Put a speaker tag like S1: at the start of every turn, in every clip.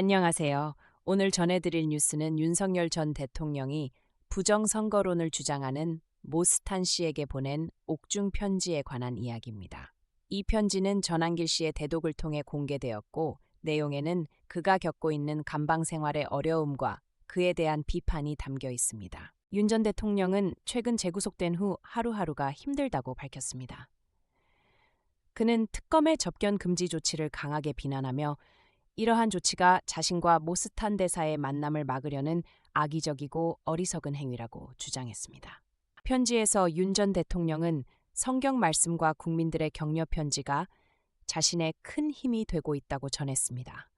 S1: 안녕하세요. 오늘 전해드릴 뉴스는 윤석열 전 대통령이 부정선거론을 주장하는 모스탄 씨에게 보낸 옥중 편지에 관한 이야기입니다. 이 편지는 전한길 씨의 대독을 통해 공개되었고, 내용에는 그가 겪고 있는 감방 생활의 어려움과 그에 대한 비판이 담겨 있습니다. 윤 전 대통령은 최근 재구속된 후 하루하루가 힘들다고 밝혔습니다. 그는 특검의 접견 금지 조치를 강하게 비난하며 이러한 조치가 자신과 모스탄 대사의 만남을 막으려는 악의적이고 어리석은 행위라고 주장했습니다. 편지에서 윤 전 대통령은 성경 말씀과 국민들의 격려 편지가 자신의 큰 힘이 되고 있다고 전했습니다.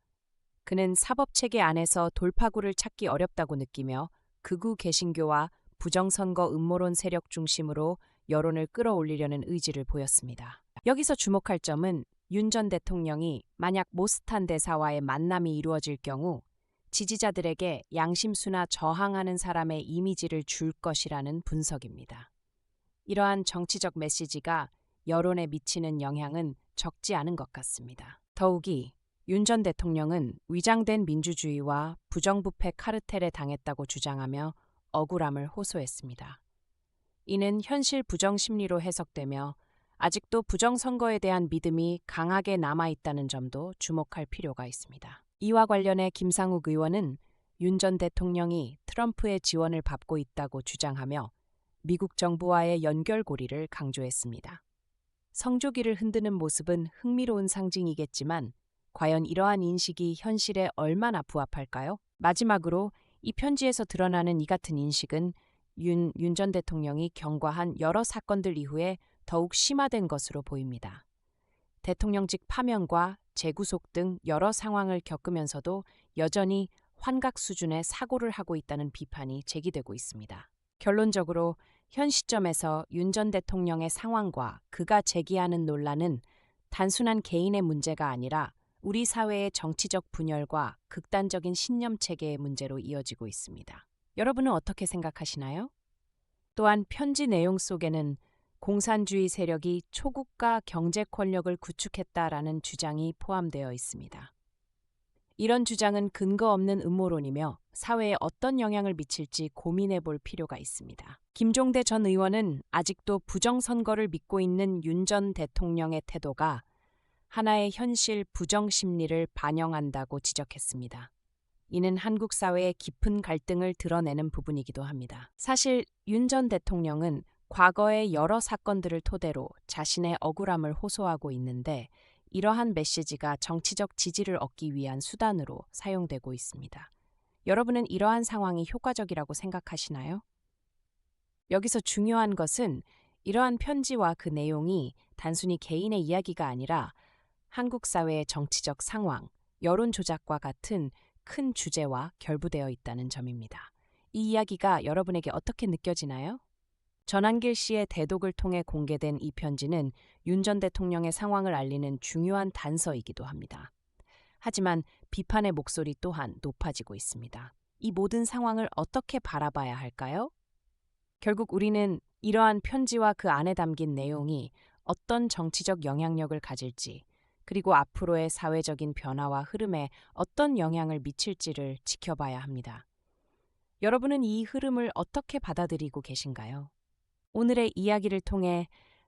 S1: 그는 사법체계 안에서 돌파구를 찾기 어렵다고 느끼며 극우 개신교와 부정선거 음모론 세력 중심으로 여론을 끌어올리려는 의지를 보였습니다. 여기서 주목할 점은 윤 전 대통령이 만약 모스탄 대사와의 만남이 이루어질 경우 지지자들에게 양심수나 저항하는 사람의 이미지를 줄 것이라는 분석입니다. 이러한 정치적 메시지가 여론에 미치는 영향은 적지 않은 것 같습니다. 더욱이 윤 전 대통령은 위장된 민주주의와 부정부패 카르텔에 당했다고 주장하며 억울함을 호소했습니다. 이는 현실 부정 심리로 해석되며 아직도 부정선거에 대한 믿음이 강하게 남아있다는 점도 주목할 필요가 있습니다. 이와 관련해 김상욱 의원은 윤 전 대통령이 트럼프의 지원을 받고 있다고 주장하며 미국 정부와의 연결고리를 강조했습니다. 성조기를 흔드는 모습은 흥미로운 상징이겠지만 과연 이러한 인식이 현실에 얼마나 부합할까요? 마지막으로 이 편지에서 드러나는 이 같은 인식은 윤 전 대통령이 경과한 여러 사건들 이후에 더욱 심화된 것으로 보입니다. 대통령직 파면과 재구속 등 여러 상황을 겪으면서도 여전히 환각 수준의 사고를 하고 있다는 비판이 제기되고 있습니다. 결론적으로 현 시점에서 윤 전 대통령의 상황과 그가 제기하는 논란은 단순한 개인의 문제가 아니라 우리 사회의 정치적 분열과 극단적인 신념 체계의 문제로 이어지고 있습니다. 여러분은 어떻게 생각하시나요? 또한 편지 내용 속에는 공산주의 세력이 초국가 경제 권력을 구축했다라는 주장이 포함되어 있습니다. 이런 주장은 근거 없는 음모론이며 사회에 어떤 영향을 미칠지 고민해 볼 필요가 있습니다. 김종대 전 의원은 아직도 부정선거를 믿고 있는 윤 전 대통령의 태도가 하나의 현실 부정 심리를 반영한다고 지적했습니다. 이는 한국 사회의 깊은 갈등을 드러내는 부분이기도 합니다. 사실 윤 전 대통령은 과거의 여러 사건들을 토대로 자신의 억울함을 호소하고 있는데 이러한 메시지가 정치적 지지를 얻기 위한 수단으로 사용되고 있습니다. 여러분은 이러한 상황이 효과적이라고 생각하시나요? 여기서 중요한 것은 이러한 편지와 그 내용이 단순히 개인의 이야기가 아니라 한국 사회의 정치적 상황, 여론 조작과 같은 큰 주제와 결부되어 있다는 점입니다. 이 이야기가 여러분에게 어떻게 느껴지나요? 전한길 씨의 대독을 통해 공개된 이 편지는 윤 전 대통령의 상황을 알리는 중요한 단서이기도 합니다. 하지만 비판의 목소리 또한 높아지고 있습니다. 이 모든 상황을 어떻게 바라봐야 할까요? 결국 우리는 이러한 편지와 그 안에 담긴 내용이 어떤 정치적 영향력을 가질지, 그리고 앞으로의 사회적인 변화와 흐름에 어떤 영향을 미칠지를 지켜봐야 합니다. 여러분은 이 흐름을 어떻게 받아들이고 계신가요? 오늘의 이야기를 통해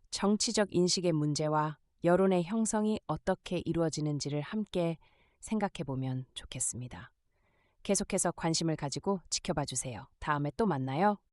S1: 정치적 인식의 문제와 여론의 형성이 어떻게 이루어지는지를 함께 생각해 보면 좋겠습니다. 계속해서 관심을 가지고 지켜봐 주세요. 다음에 또 만나요.